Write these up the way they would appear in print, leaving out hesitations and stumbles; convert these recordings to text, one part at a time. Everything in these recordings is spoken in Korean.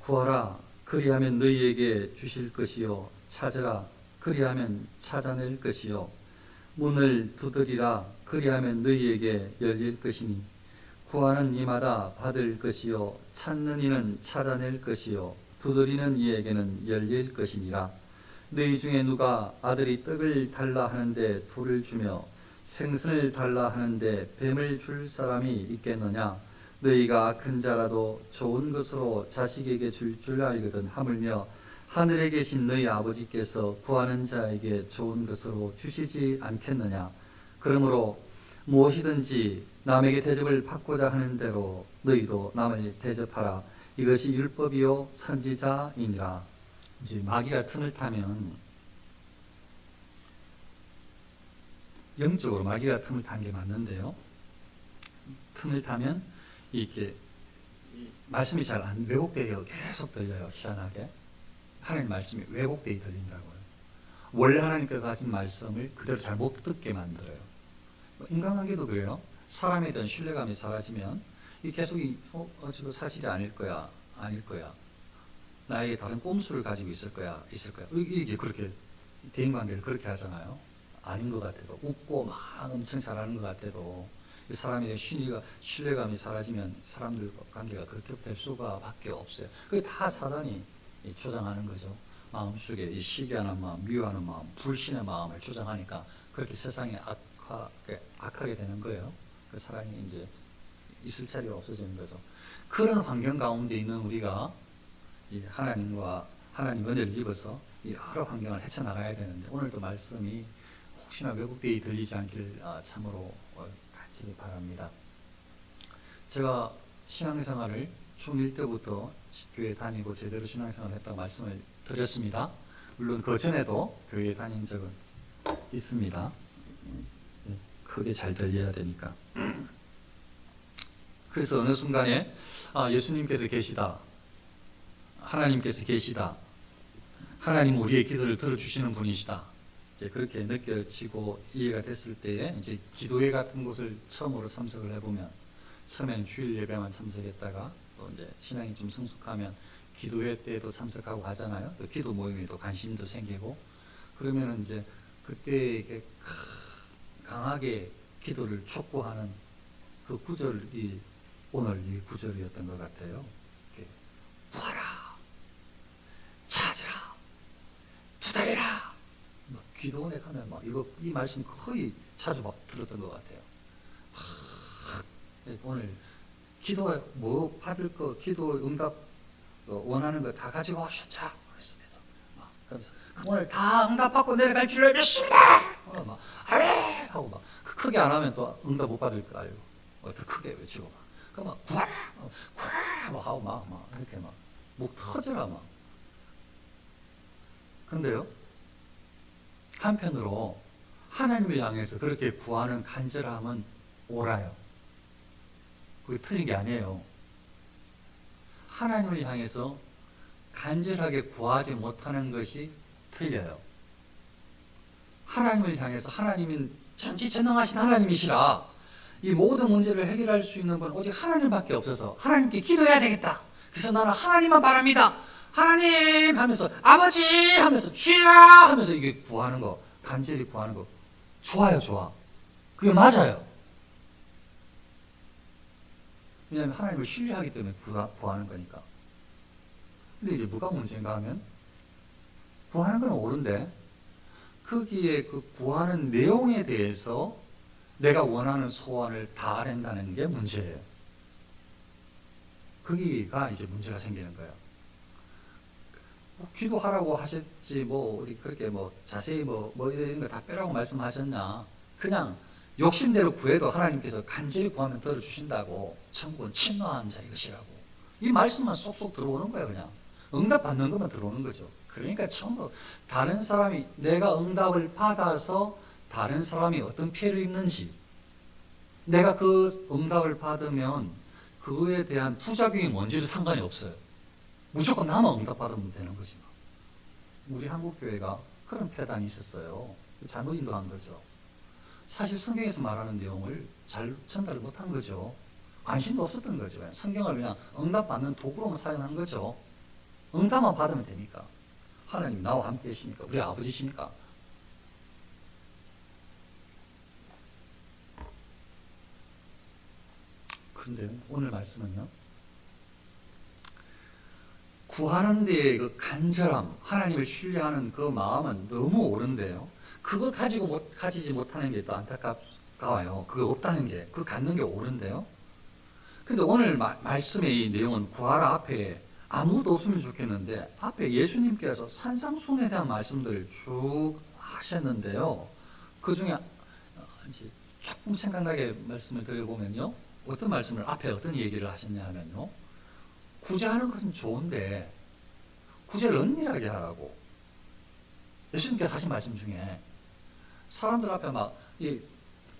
구하라 그리하면 너희에게 주실 것이요 찾으라 그리하면 찾아낼 것이요 문을 두드리라 그리하면 너희에게 열릴 것이니 구하는 이마다 받을 것이요 찾는 이는 찾아낼 것이요 두드리는 이에게는 열릴 것이니라. 너희 중에 누가 아들이 떡을 달라 하는데 돌을 주며 생선을 달라 하는데 뱀을 줄 사람이 있겠느냐. 너희가 악한 자라도 좋은 것으로 자식에게 줄 알거든. 하물며 하늘에 계신 너희 아버지께서 구하는 자에게 좋은 것으로 주시지 않겠느냐. 그러므로 무엇이든지 남에게 대접을 받고자 하는 대로 너희도 남을 대접하라. 이것이 율법이요 선지자이니라. 이제 마귀가 틈을 타면, 영적으로 마귀가 틈을 탄 게 맞는데요, 틈을 타면 이렇게 말씀이 잘 안 왜곡되게 계속 들려요. 희한하게 하나님 말씀이 왜곡되게 들린다고요. 원래 하나님께서 하신 말씀을 그대로 잘 못 듣게 만들어요. 인간관계도 그래요. 사람에 대한 신뢰감이 사라지면 이 계속 저거 사실이 아닐 거야, 아닐 거야, 나에게 다른 꼼수를 가지고 있을 거야, 이게 그렇게 대인관계를 그렇게 하잖아요. 아닌 것 같아도, 웃고 막 엄청 잘하는 것 같아도 이 사람에 대한 신뢰감이 사라지면 사람들 관계가 그렇게 될 수가 밖에 없어요. 그게 다 사단이 조장하는 거죠. 마음속에 이 시기하는 마음, 미워하는 마음, 불신의 마음을 조장하니까 그렇게 세상에 악하게 되는 거예요. 그 사람이 이제 있을 자리가 없어지는 거죠. 그런 환경 가운데 있는 우리가 이 하나님과 하나님 은혜를 입어서 여러 환경을 헤쳐나가야 되는데, 오늘도 말씀이 혹시나 왜곡되이 들리지 않길 참으로 간절히 바랍니다. 제가 신앙생활을 중1 때부터 교회 다니고 제대로 신앙생활을 했다고 말씀을 드렸습니다. 물론 그 전에도 교회에 다닌 적은 있습니다. 크게 잘 들려야 되니까. 그래서 어느 순간에 예수님께서 계시다, 하나님께서 계시다, 하나님 우리의 기도를 들어주시는 분이시다, 이제 그렇게 느껴지고 이해가 됐을 때에 이제 기도회 같은 곳을 처음으로 참석을 해보면, 처음에는 주일 예배만 참석했다가 또 이제 신앙이 좀 성숙하면 기도회 때도 참석하고 하잖아요. 또 기도 모임에도 관심도 생기고, 그러면 이제 그때 이게 강하게 기도를 촉구하는 그 구절이 오늘 이 구절이었던 것 같아요. 구하라, 찾으라, 두드리라. 기도원에 가면 이 말씀 거의 자주 들었던 것 같아요. 오늘 기도에 뭐 받을 거, 기도 응답 원하는 거 다 가지고 오셨죠? 그랬습니다. 그래서 오늘 다 응답받고 내려갈 줄로 믿습니다. 아멘 하고 크게 안 하면 또 응답 못 받을 거 알고 더 크게 외치고 구하라, 구하라 하고 이렇게 목 터져라 근데요, 한편으로 하나님을 향해서 그렇게 구하는 간절함은 옳아요. 그게 틀린 게 아니에요. 하나님을 향해서 간절하게 구하지 못하는 것이 틀려요. 하나님을 향해서, 하나님은 전지전능하신 하나님이시라 이 모든 문제를 해결할 수 있는 건 오직 하나님밖에 없어서 하나님께 기도해야 되겠다. 그래서 나는 하나님만 바랍니다. 하나님 하면서, 아버지 하면서, 주여 하면서 이게 구하는 거, 간절히 구하는 거 좋아요. 좋아. 그게 맞아요. 왜냐하면 하나님을 신뢰하기 때문에 구하는 거니까. 근데 이제 뭐가 문제인가 하면, 구하는 건 옳은데 거기에 그 구하는 내용에 대해서 내가 원하는 소원을 다 아낸다는 게 문제예요. 거기가 이제 문제가 생기는 거예요. 기도하라고 하셨지 우리 그렇게 자세히 이런 거 다 빼라고 말씀하셨나? 그냥 욕심대로 구해도 하나님께서 간절히 구하면 들어주신다고, 천국은 친노한 자 이것이라고, 이 말씀만 쏙쏙 들어오는 거예요. 그냥 응답 받는 것만 들어오는 거죠. 그러니까 전부 다른 사람이, 내가 응답을 받아서 다른 사람이 어떤 피해를 입는지, 내가 그 응답을 받으면 그에 대한 부작용이 뭔지도 상관이 없어요. 무조건 나만 응답 받으면 되는 거지. 우리 한국교회가 그런 패단이 있었어요. 잘못 인도한 거죠. 사실 성경에서 말하는 내용을 잘 전달을 못한 거죠. 관심도 없었던 거죠. 성경을 그냥 응답받는 도구로만 사용한 거죠. 응답만 받으면 되니까. 하나님 나와 함께 계시니까, 우리 아버지시니까. 그런데 오늘 말씀은요, 구하는 데의 그 간절함, 하나님을 신뢰하는 그 마음은 너무 옳은데요, 그거 가지지 못하는 게 또 안타까워요. 그거 없다는 게, 그거 갖는 게 옳은데요. 근데 오늘 말씀의 이 내용은 구하라 앞에 아무도 없으면 좋겠는데, 앞에 예수님께서 산상수훈에 대한 말씀들을 쭉 하셨는데요, 그 중에 이제 조금 생각나게 말씀을 드려보면요, 어떤 말씀을, 앞에 어떤 얘기를 하셨냐 하면요, 구제하는 것은 좋은데 구제를 은밀하게 하라고. 예수님께서 하신 말씀 중에 사람들 앞에 막 이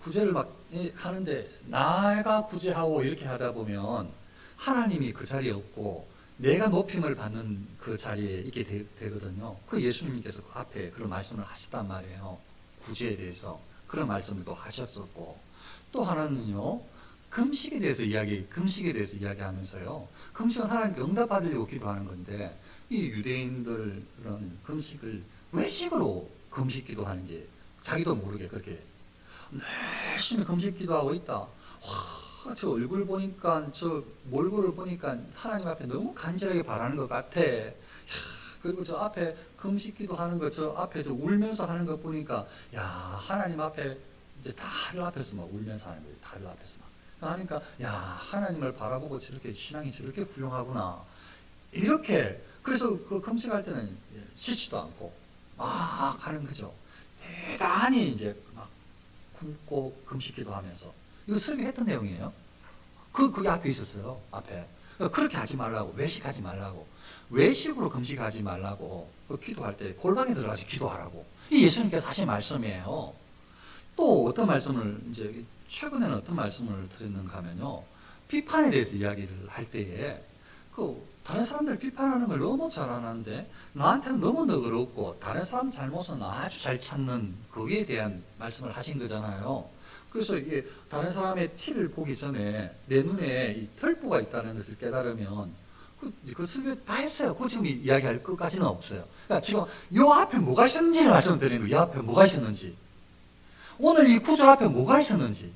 구제를 막 하는데 나가 구제하고 이렇게 하다 보면 하나님이 그 자리에 없고 내가 높임을 받는 그 자리에 있게 되거든요. 그 예수님께서 그 앞에 그런 말씀을 하셨단 말이에요. 구제에 대해서 그런 말씀을 또 하셨었고, 또 하나는요, 금식에 대해서 이야기하면서요, 금식은 하나님께 응답받으려고 기도하는 건데, 이 유대인들은 금식을 외식으로 금식 기도하는지 자기도 모르게 그렇게 열심히 금식 기도하고 있다. 와, 저 얼굴 보니까, 저 몰골을 보니까 하나님 앞에 너무 간절하게 바라는 것 같아. 그리고 저 앞에 금식 기도하는 거, 저 앞에 저 울면서 하는 거 보니까, 야, 하나님 앞에 이제 다들 앞에서 막 울면서 하는 거예요. 다들 앞에서 막. 하니까, 야, 하나님을 바라보고 저렇게 신앙이 저렇게 훌륭하구나. 이렇게. 그래서 그 금식할 때는 쉬지도 않고 막 하는 거죠. 대단히 이제 막 굶고 금식기도 하면서. 이거 설교했던 내용이에요. 그게 앞에 있었어요. 앞에. 그렇게 하지 말라고. 외식하지 말라고. 외식으로 금식하지 말라고. 기도할 때 골방에 들어가서 기도하라고. 이 예수님께서 하신 말씀이에요. 또 어떤 말씀을, 이제 최근에는 어떤 말씀을 드렸는가 하면요, 비판에 대해서 이야기를 할 때에 다른 사람들 비판하는 걸 너무 잘하는데 나한테는 너무 너그럽고 다른 사람 잘못은 아주 잘 찾는, 거기에 대한 말씀을 하신 거잖아요. 그래서 이게 다른 사람의 티를 보기 전에 내 눈에 이 털보가 있다는 것을 깨달으면 그 설교 다 했어요. 그 지금 이야기할 것까지는 없어요. 그러니까 지금 요 앞에 뭐가 있었는지를 말씀드리는 거예요. 요 앞에 뭐가 있었는지, 오늘 이 구절 앞에 뭐가 있었는지.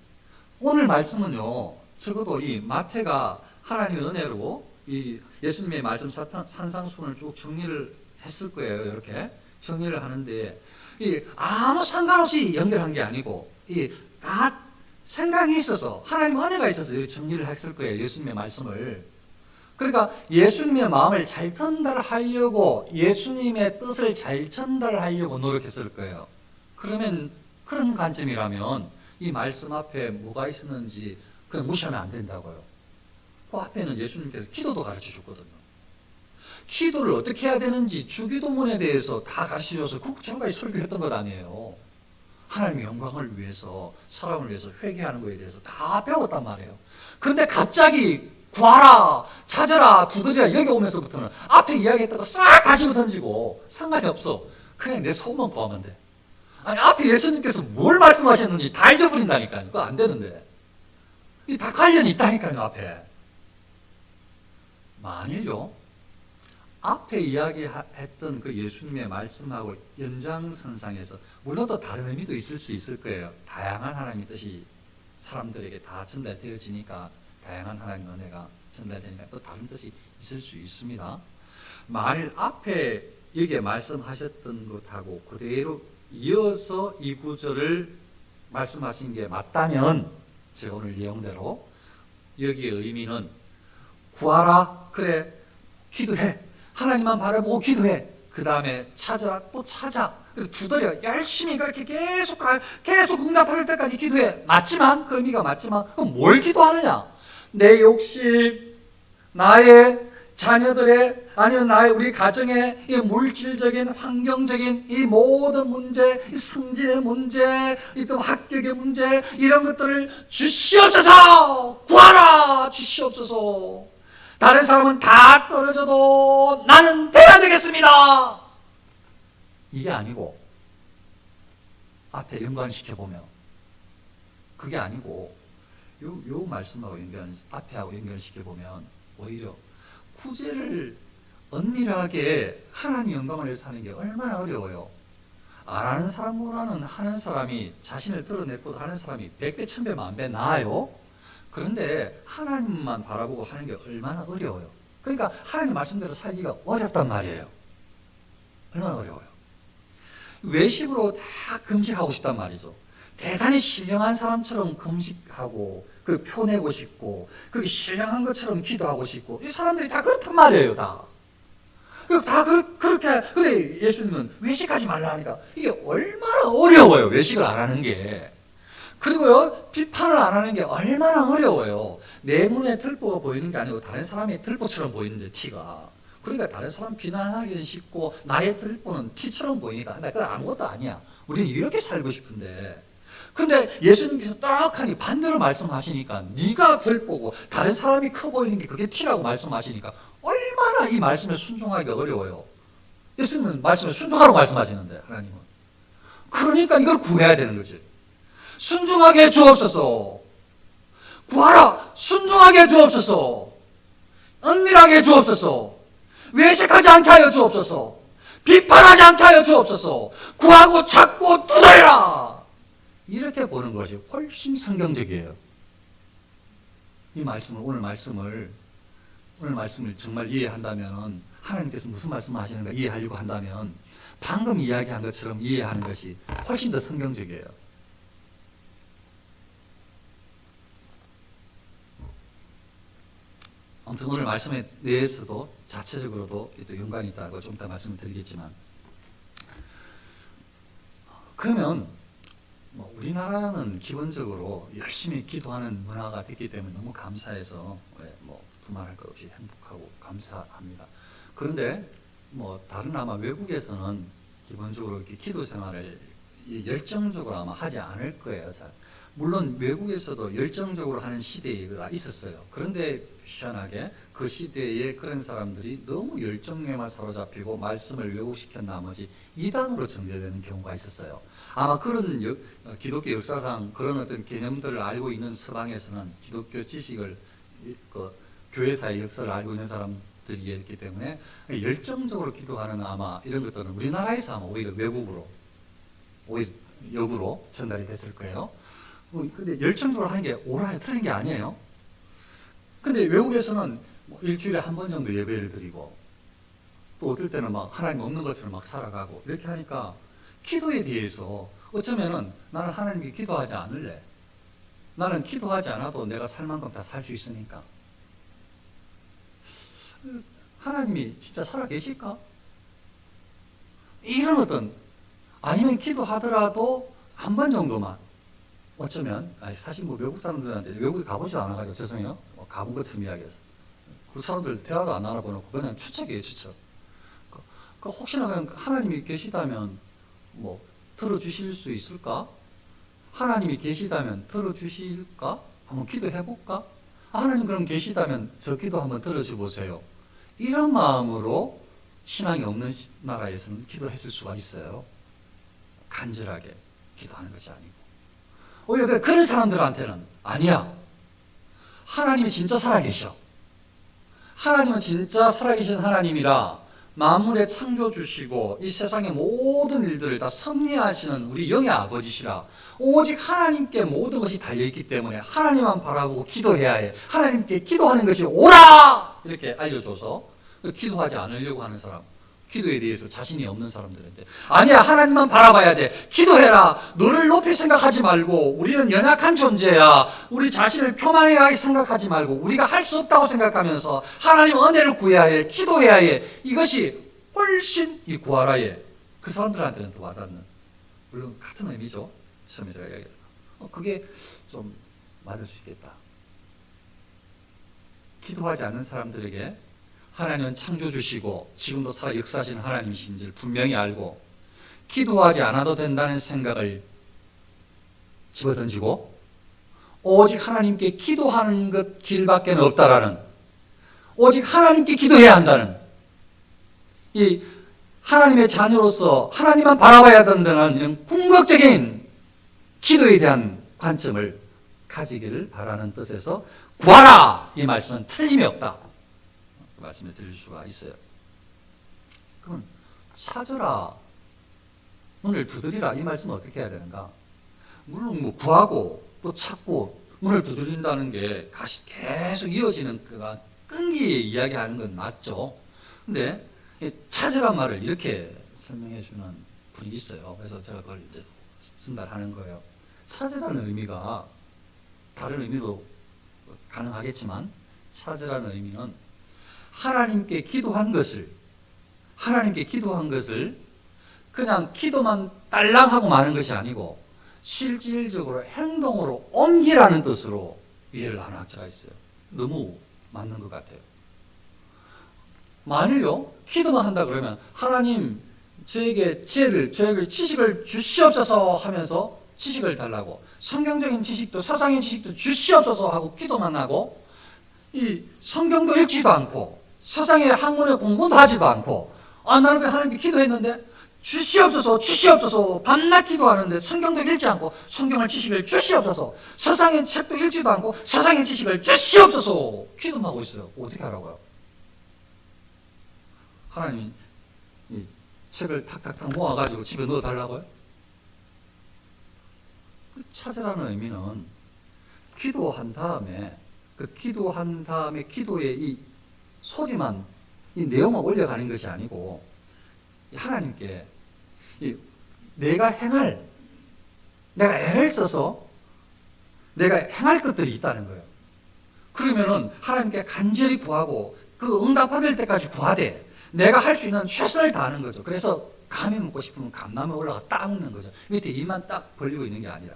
오늘 말씀은요, 적어도 이 마태가 하나님의 은혜로 이 예수님의 말씀 산상수훈을 쭉 정리를 했을 거예요. 이렇게 정리를 하는데, 이 아무 상관없이 연결한 게 아니고 이 다 생각이 있어서, 하나님 은혜가 있어서 이렇게 정리를 했을 거예요. 예수님의 말씀을. 그러니까 예수님의 마음을 잘 전달하려고, 예수님의 뜻을 잘 전달하려고 노력했을 거예요. 그러면 그런 관점이라면 이 말씀 앞에 뭐가 있었는지 그냥 무시하면 안 된다고요. 그 앞에는 예수님께서 기도도 가르쳐 줬거든요. 기도를 어떻게 해야 되는지 주기도문에 대해서 다 가르쳐 줘서 그 전까지 설교했던 것 아니에요. 하나님의 영광을 위해서, 사람을 위해서 회개하는 것에 대해서 다 배웠단 말이에요. 그런데 갑자기 구하라, 찾아라, 두드리라 여기 오면서부터는 앞에 이야기했다가 싹 다시 던지고 상관이 없어. 그냥 내 소만 구하면 돼. 아니, 앞에 예수님께서 뭘 말씀하셨는지 다 잊어버린다니까요. 그거 안 되는데. 이 다 관련이 있다니까요, 앞에. 만일요, 앞에 이야기했던 그 예수님의 말씀하고 연장선상에서, 물론 또 다른 의미도 있을 수 있을 거예요. 다양한 하나님의 뜻이 사람들에게 다 전달되어지니까, 다양한 하나님의 은혜가 전달되니까 또 다른 뜻이 있을 수 있습니다. 만일 앞에 여기에 말씀하셨던 것하고 그대로 이어서 이 구절을 말씀하신 게 맞다면, 제가 오늘 내용대로 여기의 의미는 구하라, 그래, 기도해, 하나님만 바라보고 기도해, 그 다음에 찾아라, 또 찾아, 두드려, 열심히 그렇게 계속 응답할 때까지 기도해. 맞지만, 그 의미가 맞지만, 그럼 뭘 기도하느냐? 내 욕심, 나의 자녀들의, 아니면 나의 우리 가정의 이 물질적인, 환경적인 이 모든 문제, 이 승진의 문제, 이 또 합격의 문제, 이런 것들을 주시옵소서, 구하라, 주시옵소서. 다른 사람은 다 떨어져도 나는 돼야 되겠습니다. 이게 아니고, 앞에 연관시켜보면 그게 아니고, 요 말씀하고 앞에하고 연결시켜보면 오히려 구제를 은밀하게 하나님 영광을 위해서 사는 게 얼마나 어려워요. 안 하는 사람보다는 하는 사람이 자신을 드러내고 하는 사람이 100배, 1000배, 만배 나아요. 그런데 하나님만 바라보고 하는 게 얼마나 어려워요. 그러니까 하나님 말씀대로 살기가 어렵단 말이에요. 얼마나 어려워요. 외식으로 다 금식하고 싶단 말이죠. 대단히 신령한 사람처럼 금식하고 그리고 표내고 싶고 그리고 신령한 것처럼 기도하고 싶고 이 사람들이 다 그렇단 말이에요. 다 그렇게. 근데 예수님은 외식하지 말라 하니까 이게 얼마나 어려워요. 외식을 안 하는 게. 그리고요, 비판을 안 하는 게 얼마나 어려워요. 내 눈에 들보가 보이는 게 아니고 다른 사람의 들보처럼 보이는데, 티가. 그러니까 다른 사람 비난하기는 쉽고 나의 들보는 티처럼 보이니까 근데 그건 아무것도 아니야. 우리는 이렇게 살고 싶은데. 근데 예수님께서 딱하니 반대로 말씀하시니까 네가 들보고 다른 사람이 커 보이는 게 그게 티라고 말씀하시니까 얼마나 이 말씀에 순종하기가 어려워요. 예수님은 말씀에 순종하라고 말씀하시는데, 하나님은. 그러니까 이걸 구해야 되는 거지. 순종하게 해 주옵소서. 구하라. 순종하게 해 주옵소서. 은밀하게 해 주옵소서. 외식하지 않게 하여 주옵소서. 비판하지 않게 하여 주옵소서. 구하고 찾고 두드리라. 이렇게 보는 것이 훨씬 성경적이에요. 이 말씀을, 오늘 말씀을 정말 이해한다면, 하나님께서 무슨 말씀을 하시는가 이해하려고 한다면 방금 이야기한 것처럼 이해하는 것이 훨씬 더 성경적이에요. 아무튼 오늘 말씀에 대해서도 자체적으로도 또 연관이 있다고 좀 이따 말씀을 드리겠지만, 그러면 우리나라는 기본적으로 열심히 기도하는 문화가 됐기 때문에 너무 감사해서 두말할 것 없이 행복하고 감사합니다. 그런데 다른 아마 외국에서는 기본적으로 이렇게 기도 생활을 열정적으로 아마 하지 않을 거예요. 잘. 물론 외국에서도 열정적으로 하는 시대가 있었어요. 그런데 희한하게 그 시대에 그런 사람들이 너무 열정에만 사로잡히고 말씀을 왜곡시킨 나머지 이단으로 정죄되는 경우가 있었어요. 아마 그런 기독교 역사상 그런 어떤 개념들을 알고 있는 서방에서는 기독교 지식을 교회사의 역사를 알고 있는 사람들이 있기 때문에 열정적으로 기도하는 아마 이런 것들은 우리나라에서 아마 오히려 오히려 역으로 전달이 됐을 거예요. 근데 열정적으로 하는 게 옳아요, 틀린 게 아니에요. 근데 외국에서는 일주일에 한 번 정도 예배를 드리고 또 어떨 때는 막 하나님 없는 것처럼 막 살아가고 이렇게 하니까 기도에 대해서 어쩌면은 나는 하나님께 기도하지 않을래. 나는 기도하지 않아도 내가 살 만큼 다 살 수 있으니까. 하나님이 진짜 살아 계실까? 이런 어떤, 아니면 기도하더라도 한 번 정도만 어쩌면, 사실 외국 사람들한테 외국에 가보지도 않아가지고 죄송해요. 가본 것처럼 이야기해서. 그 사람들 대화도 안 알아보놓고 그냥 추측이에요, 추측. 혹시나 그냥 하나님이 계시다면 들어주실 수 있을까? 하나님이 계시다면 들어주실까? 한번 기도해볼까? 하나님 그럼 계시다면 저 기도 한번 들어줘 보세요. 이런 마음으로 신앙이 없는 나라에서는 기도했을 수가 있어요. 간절하게 기도하는 것이 아니고. 오히려 그런 사람들한테는 아니야. 하나님이 진짜 살아계셔. 하나님은 진짜 살아계신 하나님이라 만물의 창조주시고 이 세상의 모든 일들을 다 섭리하시는 우리 영의 아버지시라. 오직 하나님께 모든 것이 달려있기 때문에 하나님만 바라보고 기도해야 해. 하나님께 기도하는 것이 옳아! 이렇게 알려줘서 기도하지 않으려고 하는 사람, 기도에 대해서 자신이 없는 사람들인데, 아니야, 하나님만 바라봐야 돼. 기도해라. 너를 높이 생각하지 말고, 우리는 연약한 존재야. 우리 자신을 교만하게 생각하지 말고, 우리가 할 수 없다고 생각하면서 하나님 은혜를 구해야 해. 기도해야 해. 이것이 훨씬 이 구하라에 그 사람들한테는 더 와닿는, 물론 같은 의미죠. 처음에 제가 이야기했던 그게 좀 맞을 수 있겠다. 기도하지 않는 사람들에게 하나님은 창조주시고 지금도 살아 역사하시는 하나님이신지를 분명히 알고 기도하지 않아도 된다는 생각을 집어던지고 오직 하나님께 기도하는 것 길밖에 없다라는, 오직 하나님께 기도해야 한다는, 이 하나님의 자녀로서 하나님만 바라봐야 된다는 이런 궁극적인 기도에 대한 관점을 가지기를 바라는 뜻에서 구하라! 이 말씀은 틀림이 없다. 말씀을 드릴 수가 있어요. 그러면 찾으라, 문을 두드리라, 이 말씀은 어떻게 해야 되는가? 물론 뭐 구하고 또 찾고 문을 두드린다는 게 계속 이어지는 그가 끈기 이야기하는 건 맞죠. 근데 찾으란 말을 이렇게 설명해 주는 분이 있어요. 그래서 제가 그걸 이제 쓴다하는 거예요. 찾으라는 의미가 다른 의미도 가능하겠지만, 찾으라는 의미는 하나님께 기도한 것을 그냥 기도만 딸랑하고 마는 것이 아니고 실질적으로 행동으로 옮기라는 뜻으로 이해를 하는 학자가 있어요. 너무 맞는 것 같아요. 만일요, 기도만 한다 그러면 하나님 저에게 지식을 주시옵소서 하면서 지식을 달라고, 성경적인 지식도 세상의 지식도 주시옵소서 하고 기도만 하고, 이 성경도 읽지도 않고 세상의 학문의 공부도 하지도 않고, 나는 그 하나님께 기도했는데 주시옵소서 밤낮 기도하는데 성경도 읽지 않고 성경을 지식을 주시옵소서, 세상의 책도 읽지도 않고 세상의 지식을 주시옵소서 기도만 하고 있어요. 어떻게 하라고요? 하나님이 이 책을 탁탁탁 모아가지고 집에 넣어달라고요? 찾으라는 의미는 기도한 다음에 기도의 이 소리만, 이 내용만 올려가는 것이 아니고 하나님께 내가 애를 써서 내가 행할 것들이 있다는 거예요. 그러면은 하나님께 간절히 구하고 그 응답받을 때까지 구하되 내가 할 수 있는 최선을 다하는 거죠. 그래서 감이 먹고 싶으면 감나무에 올라가 딱 먹는 거죠. 밑에 입만 딱 벌리고 있는 게 아니라,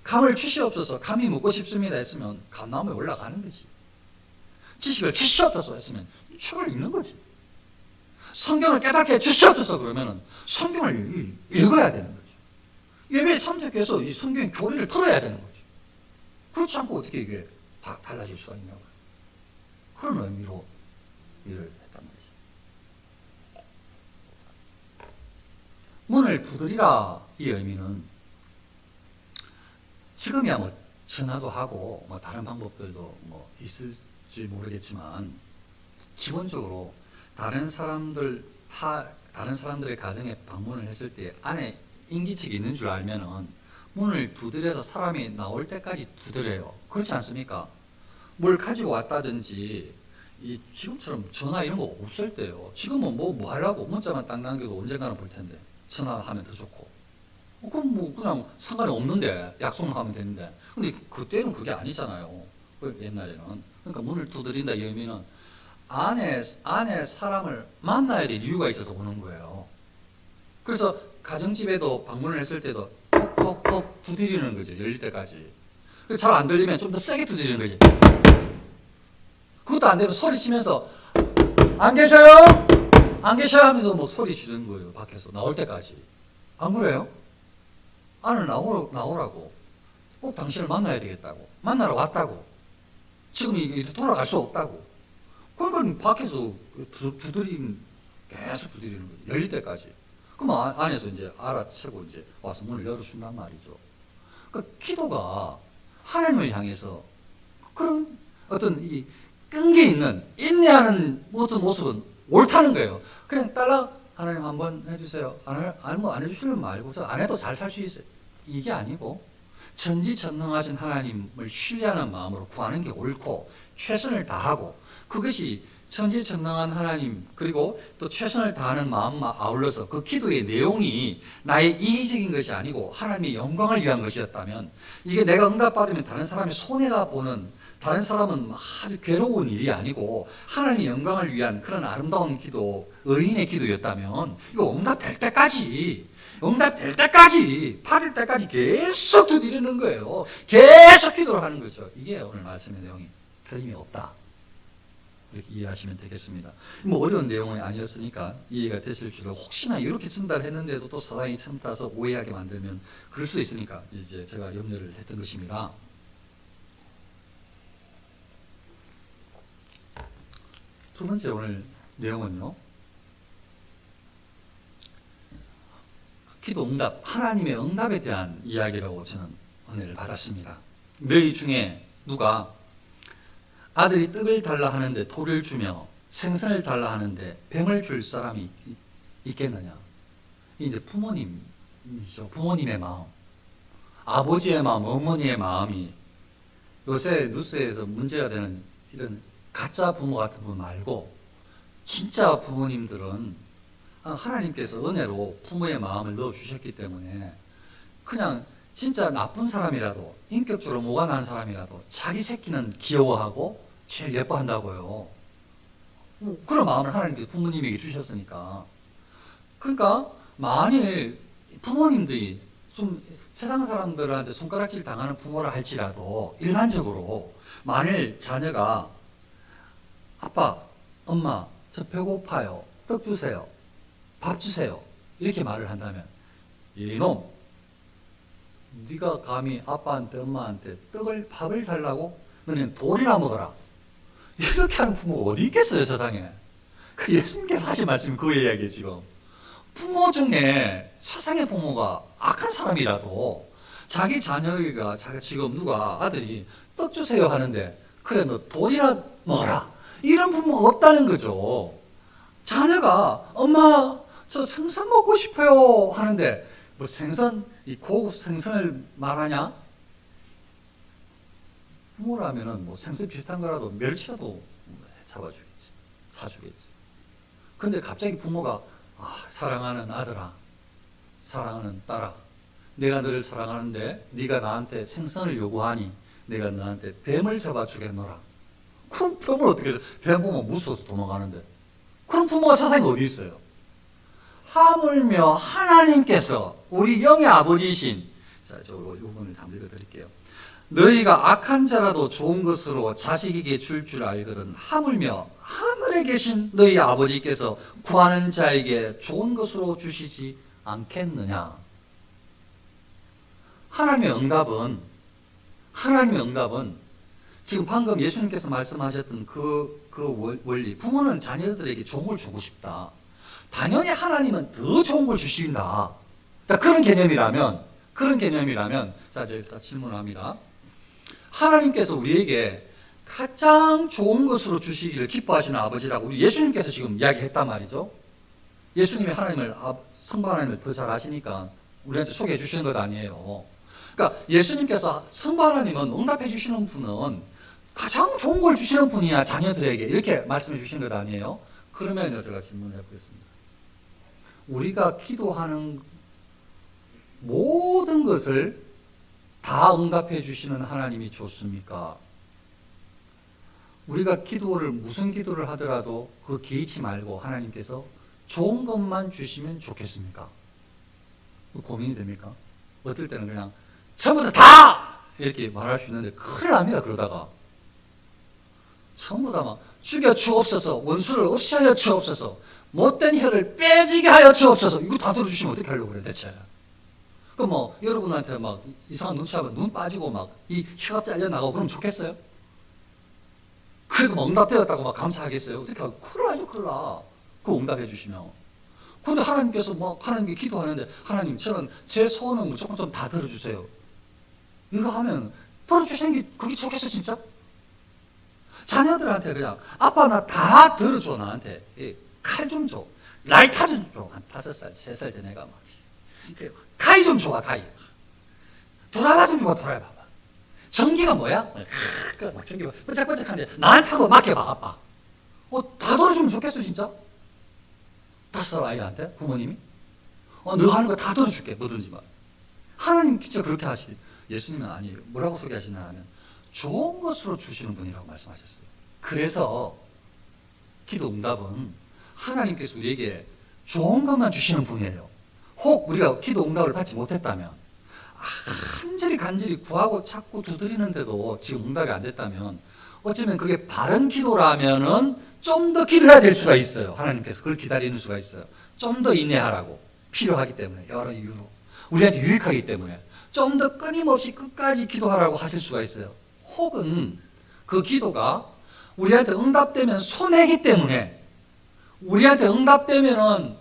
감을 주시옵소서, 감이 먹고 싶습니다 했으면 감나무에 올라가는 거지. 지식을 주시옵소서 했으면 책을 읽는 거지. 성경을 깨닫게 주시옵소서 그러면은 성경을 읽어야 되는 거죠. 예배에 참석해서 이 성경 교리를 들어야 되는 거죠. 그렇지 않고 어떻게 이게 달라질 수가 있냐고. 그런 의미로 일을 했단 말이죠. 문을 두드리라, 이 의미는 지금이야 뭐 전화도 하고 뭐 다른 방법들도 뭐 있을지 모르겠지만, 기본적으로 다른 사람들의 가정에 방문을 했을 때 안에 인기척이 있는 줄 알면은 문을 두드려서 사람이 나올 때까지 두드려요. 그렇지 않습니까? 뭘 가지고 왔다든지, 지금처럼 전화 이런 거 없을 때요. 지금은 뭐 하려고 문자만 딱 남겨도 언젠가는 볼 텐데 전화하면 더 좋고, 그럼 뭐 그냥 상관이 없는데 약속만 하면 되는데, 근데 그때는 그게 아니잖아요. 옛날에는. 그러니까 문을 두드린다 이 의미는 안에 사람을 만나야 될 이유가 있어서 오는 거예요. 그래서 가정집에도 방문을 했을 때도 톡톡톡 두드리는 거죠. 열릴 때까지. 잘 안 들리면 좀 더 세게 두드리는 거지. 그것도 안 되면 소리 치면서 안 계셔요? 안 계셔요? 하면서 뭐 소리 지르는 거예요. 밖에서 나올 때까지. 안 그래요? 안을 나오라고. 꼭 당신을 만나야 되겠다고. 만나러 왔다고. 지금 이게 돌아갈 수 없다고. 그러니까 밖에서 계속 두드리는 거예요. 열릴 때까지. 그럼 안에서 이제 알아채고 이제 와서 문을 열어준단 말이죠. 그러니까 기도가 하나님을 향해서 그런 어떤 이 끈기 있는 인내하는 모습은 옳다는 거예요. 그냥 딸랑 하나님 한번 해주세요. 안 해주시면 말고 저 안 해도 잘 살 수 있어요. 이게 아니고 전지전능하신 하나님을 신뢰하는 마음으로 구하는 게 옳고, 최선을 다하고, 그것이 전지전능한 하나님 그리고 또 최선을 다하는 마음만 아울러서 그 기도의 내용이 나의 이기적인 것이 아니고 하나님의 영광을 위한 것이었다면, 이게 내가 응답받으면 다른 사람이 손해가 보는, 다른 사람은 아주 괴로운 일이 아니고 하나님의 영광을 위한 그런 아름다운 기도, 의인의 기도였다면 이거 응답될 때까지 받을 때까지 계속 두드리는 거예요. 계속 기도를 하는 거죠. 이게 오늘 말씀의 내용이 틀림이 없다, 이렇게 이해하시면 되겠습니다. 뭐 어려운 내용이 아니었으니까 이해가 됐을 줄로, 혹시나 이렇게 전달했는데도 또 사단이 틈타서 오해하게 만들면 그럴 수 있으니까 이제 제가 염려를 했던 것입니다. 두 번째 오늘 내용은요, 기도 응답, 하나님의 응답에 대한 이야기라고 저는 은혜를 받았습니다. 너희 중에 누가 아들이 떡을 달라 하는데 돌을 주며 생선을 달라 하는데 뱀을 줄 사람이 있겠느냐? 이제 부모님이죠. 부모님의 마음, 아버지의 마음, 어머니의 마음이 요새 뉴스에서 문제가 되는 이런 가짜 부모 같은 분 말고 진짜 부모님들은 하나님께서 은혜로 부모의 마음을 넣어주셨기 때문에 그냥 진짜 나쁜 사람이라도 인격적으로 모가난 사람이라도 자기 새끼는 귀여워하고 제일 예뻐한다고요. 그런 마음을 하나님께서 부모님에게 주셨으니까. 그러니까 만일 부모님들이 좀 세상 사람들한테 손가락질 당하는 부모라 할지라도 일반적으로 만일 자녀가 아빠, 엄마, 저 배고파요. 떡 주세요. 밥 주세요. 이렇게 말을 한다면 이놈, 네가 감히 아빠한테 엄마한테 밥을 달라고? 너는 돌이나 먹어라. 이렇게 하는 부모가 어디 있겠어요, 세상에. 그 예수님께서 하신 말씀이 그 이야기예요, 지금. 부모 중에 세상의 부모가 악한 사람이라도 자기 자녀가 지금 누가 아들이 떡 주세요 하는데 그래 너 돌이나 먹어라. 이런 부모가 없다는 거죠. 자녀가 엄마 저 생선 먹고 싶어요 하는데 뭐 생선, 이 고급 생선을 말하냐? 부모라면은 뭐 생선 비슷한 거라도 멸치라도 잡아주겠지. 사주겠지. 근데 갑자기 부모가 사랑하는 아들아, 사랑하는 딸아, 내가 너를 사랑하는데 네가 나한테 생선을 요구하니 내가 너한테 뱀을 잡아주겠노라. 그럼 뱀을 어떻게 해서 뱀 보면 무서워서 도망가는데 그런 부모가 세상에 어디 있어요? 하물며 하나님께서 우리 영의 아버지이신, 자, 저 요번을 잠깐 읽어드릴게요. 너희가 악한 자라도 좋은 것으로 자식에게 줄 알거든 하물며 하늘에 계신 너희 아버지께서 구하는 자에게 좋은 것으로 주시지 않겠느냐. 하나님의 응답은 지금 방금 예수님께서 말씀하셨던 그 원리, 부모는 자녀들에게 좋은 걸 주고 싶다. 당연히 하나님은 더 좋은 걸 주신다. 그러니까 그런 개념이라면 자, 저기서 질문합니다. 하나님께서 우리에게 가장 좋은 것으로 주시기를 기뻐하시는 아버지라고 우리 예수님께서 지금 이야기했단 말이죠. 예수님이 성부 하나님을 더 잘 아시니까 우리한테 소개해 주시는 것 아니에요. 그러니까 예수님께서 성부 하나님은 응답해 주시는 분은 가장 좋은 걸 주시는 분이야, 자녀들에게. 이렇게 말씀해 주시는 것 아니에요. 그러면 제가 질문해 보겠습니다. 우리가 기도하는 모든 것을 다 응답해 주시는 하나님이 좋습니까? 우리가 무슨 기도를 하더라도 그 개의치 말고 하나님께서 좋은 것만 주시면 좋겠습니까? 고민이 됩니까? 어떨 때는 그냥 전부 다 이렇게 말할 수 있는데 큰일 납니다. 그러다가 전부 다 막 죽여 주옵소서, 원수를 없이 하여 주옵소서, 못된 혀를 빼지게 하여 주옵소서. 이거 다 들어주시면 어떻게 하려고 그래 대체? 그 뭐 여러분한테 막 이상한 눈치 하면 눈 빠지고 막 이 혀가 잘려 나가고 그러면 좋겠어요? 그래도 막 응답되었다고 막 감사하겠어요? 어떻게 하고 큰일 나죠, 큰일 나. 그 응답해 주시면. 그런데 하나님께서 하나님께 기도하는데 하나님 저는 제 소원은 무조건 좀 다 들어주세요. 이거 하면 들어주시는 게 그게 좋겠어 진짜? 자녀들한테 그냥 아빠 나 다 들어줘 나한테 칼 좀 줘, 라이터 좀 줘. 한 5살, 3살 때 내가 막 가위 좀 줘, 가위. 드라이버 좀 줘, 드라이버. 전기가 뭐야? 막 전기가 끄적끄적한데 나한테 한번 맡겨봐 아빠. 다 들어주면 좋겠어 진짜? 5살 아이한테 부모님이 너 하는 거 다 들어줄게 뭐든지 말. 하나님 진짜 그렇게 하시지. 예수님은 아니에요. 뭐라고 소개하시냐 하면 좋은 것으로 주시는 분이라고 말씀하셨어요. 그래서 기도 응답은 하나님께서 우리에게 좋은 것만 주시는 분이에요. 혹 우리가 기도 응답을 받지 못했다면 간절히 구하고 찾고 두드리는데도 지금 응답이 안 됐다면 어쩌면 그게 바른 기도라면은 좀 더 기도해야 될 수가 있어요. 하나님께서 그걸 기다리는 수가 있어요. 좀 더 인내하라고. 필요하기 때문에 여러 이유로 우리한테 유익하기 때문에 좀 더 끊임없이 끝까지 기도하라고 하실 수가 있어요. 혹은 그 기도가 우리한테 응답되면 손해이기 때문에 우리한테 응답되면은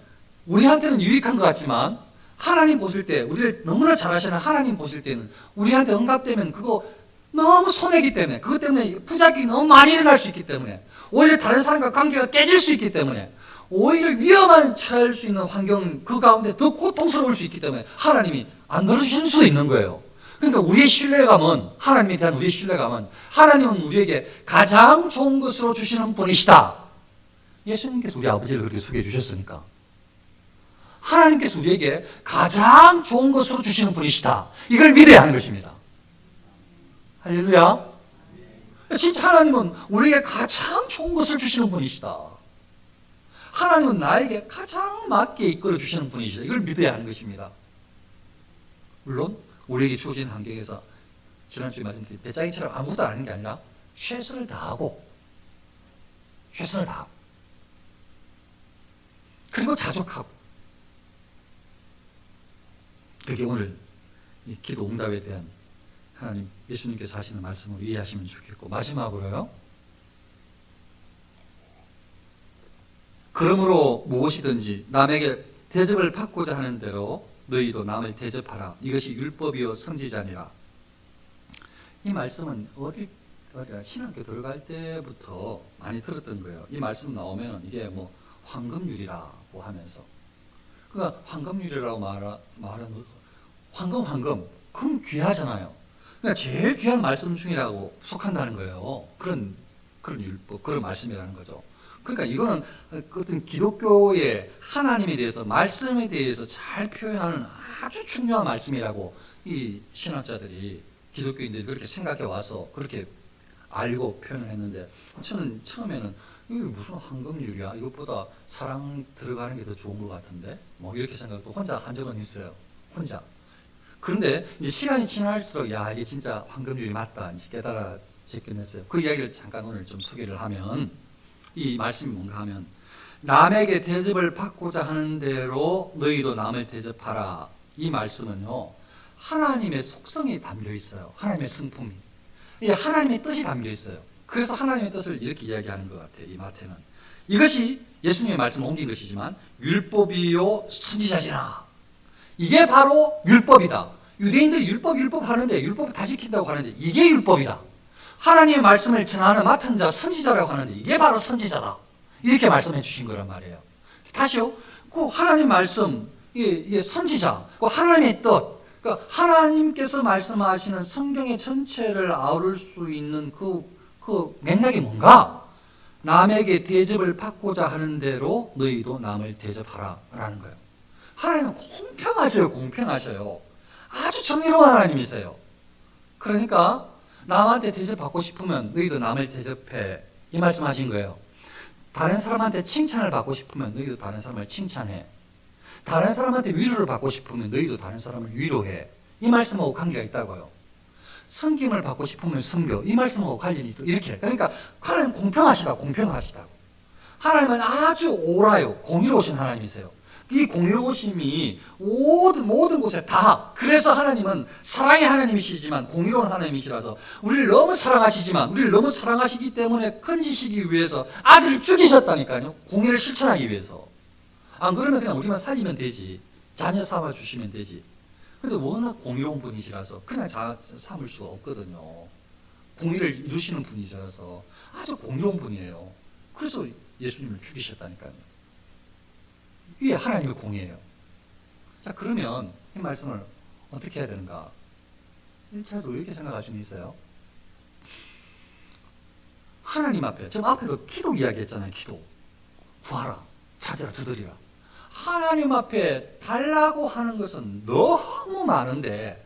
우리한테는 유익한 것 같지만 하나님 보실 때 우리를 너무나 잘 아시는 하나님 보실 때는 우리한테 응답되면 그거 너무 손해기 때문에, 그것 때문에 부작용이 너무 많이 일어날 수 있기 때문에, 오히려 다른 사람과 관계가 깨질 수 있기 때문에, 오히려 위험한 처할 수 있는 환경 그 가운데 더 고통스러울 수 있기 때문에 하나님이 안 들어주실 수도 있는 거예요. 그러니까 우리의 신뢰감은, 하나님에 대한 우리의 신뢰감은, 하나님은 우리에게 가장 좋은 것으로 주시는 분이시다. 예수님께서 우리 아버지를 그렇게 소개해 주셨으니까 하나님께서 우리에게 가장 좋은 것으로 주시는 분이시다. 이걸 믿어야 하는 것입니다. 할렐루야. 진짜 하나님은 우리에게 가장 좋은 것을 주시는 분이시다. 하나님은 나에게 가장 맞게 이끌어 주시는 분이시다. 이걸 믿어야 하는 것입니다. 물론 우리에게 주어진 환경에서 지난주에 말씀드린 배짱이처럼 아무것도 안 하는 게 아니라 최선을 다하고 그리고 자족하고, 그게 오늘 이 기도 응답에 대한 하나님 예수님께서 하시는 말씀을 이해하시면 좋겠고, 마지막으로요, 그러므로 무엇이든지 남에게 대접을 받고자 하는 대로 너희도 남을 대접하라. 이것이 율법이요 선지자니라. 이 말씀은 신학교 들어갈 때부터 많이 들었던 거예요. 이 말씀 나오면 이게 뭐 황금률이라고 하면서, 그러니까 황금률이라고 말하는 황금 그럼 귀하잖아요. 그러니까 제일 귀한 말씀 중이라고 속한다는 거예요. 그런 율법, 그런 말씀이라는 거죠. 그러니까 이거는 어떤 기독교의 하나님에 대해서, 말씀에 대해서 잘 표현하는 아주 중요한 말씀이라고 이 신학자들이, 기독교인들이 그렇게 생각해 와서 그렇게 알고 표현을 했는데, 저는 처음에는 이게 무슨 황금률이야? 이것보다 사랑 들어가는 게 더 좋은 것 같은데? 뭐 이렇게 생각도 혼자 한 적은 있어요. 혼자. 그런데 이제 시간이 지날수록 야, 이게 진짜 황금률이 맞다 이제 깨달아지긴 했어요. 그 이야기를 잠깐 오늘 좀 소개를 하면, 이 말씀이 뭔가 하면, 남에게 대접을 받고자 하는 대로 너희도 남을 대접하라. 이 말씀은요, 하나님의 속성이 담겨 있어요. 하나님의 성품이. 이게 하나님의 뜻이 담겨 있어요. 그래서 하나님의 뜻을 이렇게 이야기하는 것 같아요. 이 마태는. 이것이 예수님의 말씀을 옮긴 것이지만 율법이요 선지자지나. 이게 바로 율법이다. 유대인들이 율법 하는데, 율법을 다 지킨다고 하는데 이게 율법이다. 하나님의 말씀을 전하는 맡은 자 선지자라고 하는데 이게 바로 선지자다. 이렇게 말씀해 주신 거란 말이에요. 다시요. 그 하나님 말씀, 이게 선지자, 그 하나님의 뜻, 그러니까 하나님께서 말씀하시는 성경의 전체를 아우를 수 있는 그 맥락이 뭔가? 남에게 대접을 받고자 하는 대로 너희도 남을 대접하라 라는 거예요. 하나님은 공평하셔요. 아주 정의로운 하나님이세요. 그러니까 남한테 대접받고 싶으면 너희도 남을 대접해, 이 말씀하신 거예요. 다른 사람한테 칭찬을 받고 싶으면 너희도 다른 사람을 칭찬해. 다른 사람한테 위로를 받고 싶으면 너희도 다른 사람을 위로해. 이 말씀하고 관계가 있다고요. 섬김을 받고 싶으면 섬겨. 이 말씀하고 관련이 있다. 이렇게. 그러니까 하나님 공평하시다고. 하나님은 아주 옳아요. 공의로우신 하나님이세요. 이 공의로우심이 모든 곳에 다. 그래서 하나님은 사랑의 하나님이시지만 공의로운 하나님이시라서 우리를 너무 사랑하시지만, 우리를 너무 사랑하시기 때문에 건지시기 위해서 아들을 죽이셨다니까요. 공의를 실천하기 위해서. 안 그러면 그냥 우리만 살리면 되지. 자녀 삼아 주시면 되지. 근데 워낙 공의로운 분이시라서 그냥 삼을 수가 없거든요. 공의를 이루시는 분이셔서 아주 공의로운 분이에요. 그래서 예수님을 죽이셨다니까요. 이게 하나님의 공의예요. 자, 그러면 이 말씀을 어떻게 해야 되는가? 1차도 이렇게 생각할 수는 있어요. 하나님 앞에, 지금 앞에 그 기도 이야기 했잖아요. 기도. 구하라, 찾으라, 두드리라. 하나님 앞에 달라고 하는 것은 너무 많은데,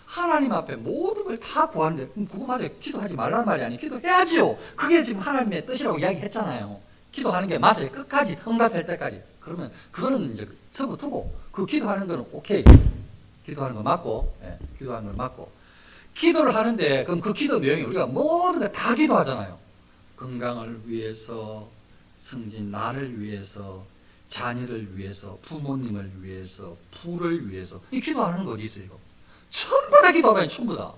하나님 앞에 모든 걸 다 구하는데, 그거 맞아요. 기도하지 말라는 말이 아니에요. 기도해야지요. 그게 지금 하나님의 뜻이라고 이야기했잖아요. 기도하는 게 맞아요. 끝까지 응답될 때까지. 그러면 그거는 이제 접어두고, 그 기도하는 거는 오케이. 기도하는 거 맞고, 기도하는 걸 맞고. 기도를 하는데, 그럼 그 기도 내용이 우리가 모든 거 다 기도하잖아요. 건강을 위해서, 승진, 나를 위해서, 자녀를 위해서, 부모님을 위해서, 부를 위해서. 이 기도하는 거 어디 있어요, 이거? 전부 다 기도하면 전부 다.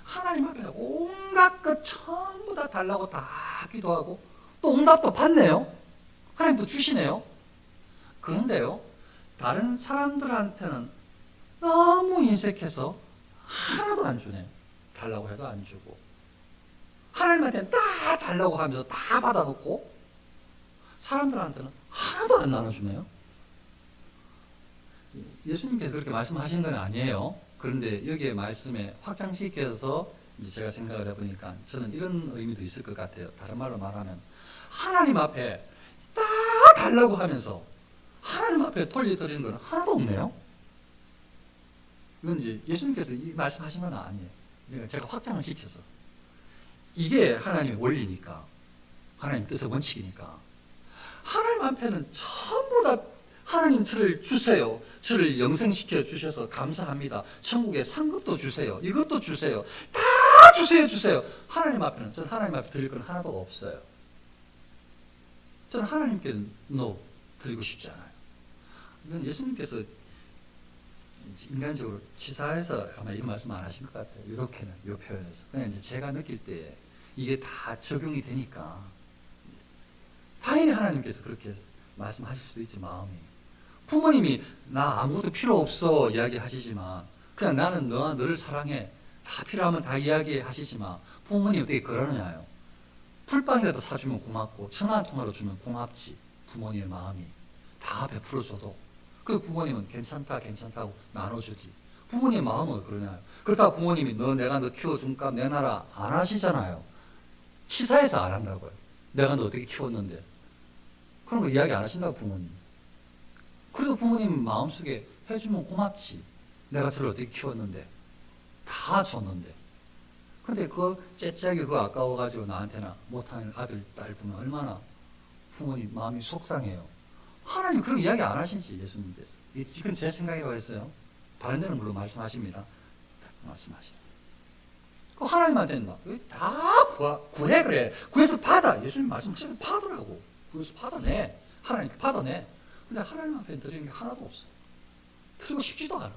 하나님 앞에 온갖 것 전부 다 달라고 다 기도하고, 또 응답도 받네요. 하나님도 주시네요. 그런데요, 다른 사람들한테는 너무 인색해서 하나도 안 주네요. 달라고 해도 안 주고, 하나님한테는 다 달라고 하면서 다 받아놓고 사람들한테는 하나도 안 나눠주네요. 예수님께서 그렇게 말씀하신 건 아니에요. 그런데 여기에 말씀에 확장시켜서 이제 제가 생각을 해보니까 저는 이런 의미도 있을 것 같아요. 다른 말로 말하면 하나님 앞에 다 달라고 하면서 하나님 앞에 돌려드리는 건 하나도 없네요. 이건 이제 예수님께서 이 말씀하신 건 아니에요. 제가 확장을 시켜서 이게 하나님의 원리니까, 하나님 뜻의 원칙이니까, 하나님 앞에는 전부 다 하나님 저를 주세요. 저를 영생시켜 주셔서 감사합니다. 천국에 상급도 주세요. 이것도 주세요. 다 주세요. 하나님 앞에는, 저는 하나님 앞에 드릴 건 하나도 없어요. 저는 하나님께는 드리고 싶지 않아요. 이건 예수님께서 인간적으로 치사해서 아마 이런 말씀 안 하신 것 같아요. 이렇게는, 이 표현에서. 그냥 이제 제가 느낄 때 이게 다 적용이 되니까 당연히 하나님께서 그렇게 말씀하실 수도 있지, 마음이. 부모님이 나 아무것도 필요 없어 이야기하시지만 그냥 나는 너와 너를 사랑해, 다 필요하면 다 이야기하시지만 부모님 어떻게 그러느냐요. 풀빵이라도 사주면 고맙고 전화 한 통화로 주면 고맙지. 부모님의 마음이 다 베풀어줘도 그 부모님은 괜찮다고 나눠주지. 부모님의 마음은 그러냐요. 그렇다고 부모님이 내가 너 키워준 값 내놔라 안 하시잖아요. 치사해서 안 한다고요. 내가 너 어떻게 키웠는데. 그런 거 이야기 안 하신다고 부모님. 그래도 부모님 마음속에 해주면 고맙지. 내가 저를 어떻게 키웠는데. 다 줬는데. 근데 그거 째째하게 그거 아까워가지고 나한테나 못하는 아들, 딸 보면 얼마나 부모님 마음이 속상해요. 하나님 그런 이야기 안 하시지, 예수님께서. 이건 제 생각이라고 했어요. 다른 데는 물론 말씀하십니다. 말씀하시죠. 그 하나님한테는 다 구해, 그래. 구해서 받아. 예수님 말씀하셔서 받으라고. 구해서 받아내. 하나님께 받아내. 근데 하나님 앞에 드리는 게 하나도 없어. 드리고 싶지도 않아.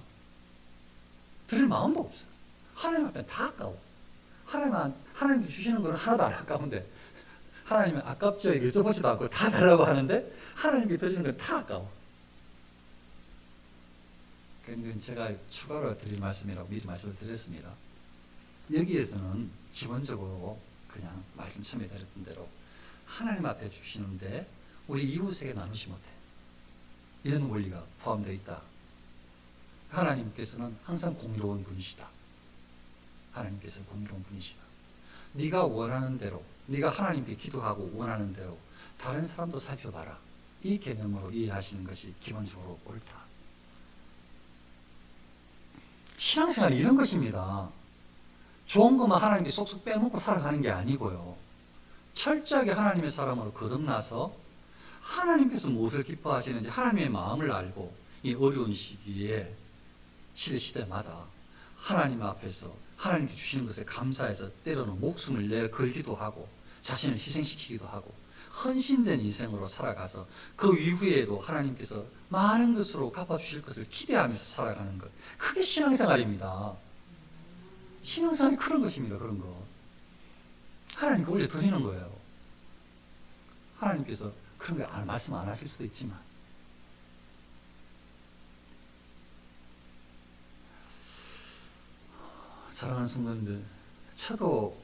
드릴 마음도 없어. 하나님 앞에 다 아까워. 하나님께 주시는 건 하나도 안 아까운데, 하나님은 아깝죠? 여쭤보지도 않고 다 달라고 하는데, 하나님께 드리는 건 다 아까워. 그건 제가 추가로 드릴 말씀이라고 미리 말씀을 드렸습니다. 여기에서는 기본적으로 그냥 말씀 처음에 드렸던 대로 하나님 앞에 주시는데 우리 이웃에게 나누지 못해. 이런 원리가 포함되어 있다. 하나님께서는 항상 공의로운 분이시다. 하나님께서 공의로운 분이시다. 네가 원하는 대로, 네가 하나님께 기도하고 원하는 대로 다른 사람도 살펴봐라. 이 개념으로 이해하시는 것이 기본적으로 옳다. 신앙생활이 이런 것입니다. 좋은 것만 하나님께 쏙쏙 빼먹고 살아가는 게 아니고요. 철저하게 하나님의 사람으로 거듭나서 하나님께서 무엇을 기뻐하시는지 하나님의 마음을 알고 이 어려운 시기에 시대마다 하나님 앞에서 하나님께 주시는 것에 감사해서 때로는 목숨을 내 걸기도 하고 자신을 희생시키기도 하고 헌신된 인생으로 살아가서 그 이후에도 하나님께서 많은 것으로 갚아주실 것을 기대하면서 살아가는 것. 그게 신앙생활입니다. 신앙생활이 그런 것입니다. 그런 거. 하나님께 올려드리는 거예요. 하나님께서 그런 거 말씀 안 하실 수도 있지만 사랑하는 성도님들, 저도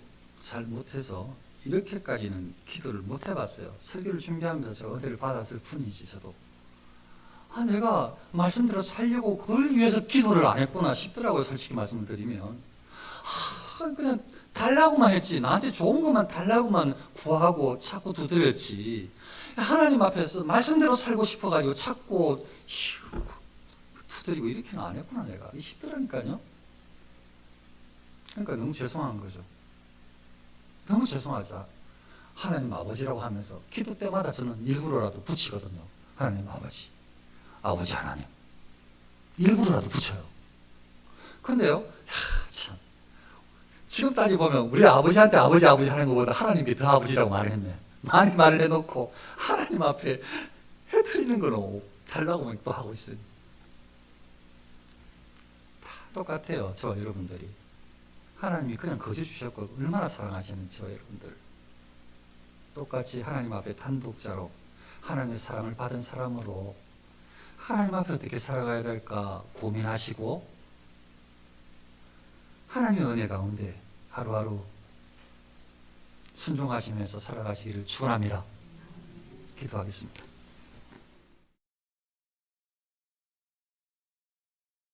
잘 못해서 이렇게까지는 기도를 못 해봤어요. 설교를 준비하면서 저 은혜를 받았을 뿐이지. 저도 내가 말씀대로 살려고 그걸 위해서 기도를 안 했구나 싶더라고요. 솔직히 말씀을 드리면 그냥 달라고만 했지. 나한테 좋은 것만 달라고만 구하고 찾고 두드렸지. 하나님 앞에서 말씀대로 살고 싶어가지고 찾고 두드리고 이렇게는 안 했구나 내가. 싶더라니까요. 그러니까 너무 죄송한 거죠. 너무 죄송하죠. 하나님 아버지라고 하면서 기도 때마다 저는 일부러라도 붙이거든요. 하나님 아버지, 아버지 하나님. 일부러라도 붙여요. 근데요, 참. 지금 따지보면 우리 아버지한테 아버지 하는 것보다 하나님께 더 아버지라고 말을 했네. 많이 말을 해놓고 하나님 앞에 해드리는 거는 달라고만 또 하고 있어요. 다 똑같아요. 저와 여러분들이. 하나님이 그냥 거저 주셨고 얼마나 사랑하시는 저와 여러분들. 똑같이 하나님 앞에 단독자로 하나님의 사랑을 받은 사람으로 하나님 앞에 어떻게 살아가야 될까 고민하시고 하나님의 은혜 가운데 하루하루 순종하시면서 살아가시기를 축원합니다. 기도하겠습니다.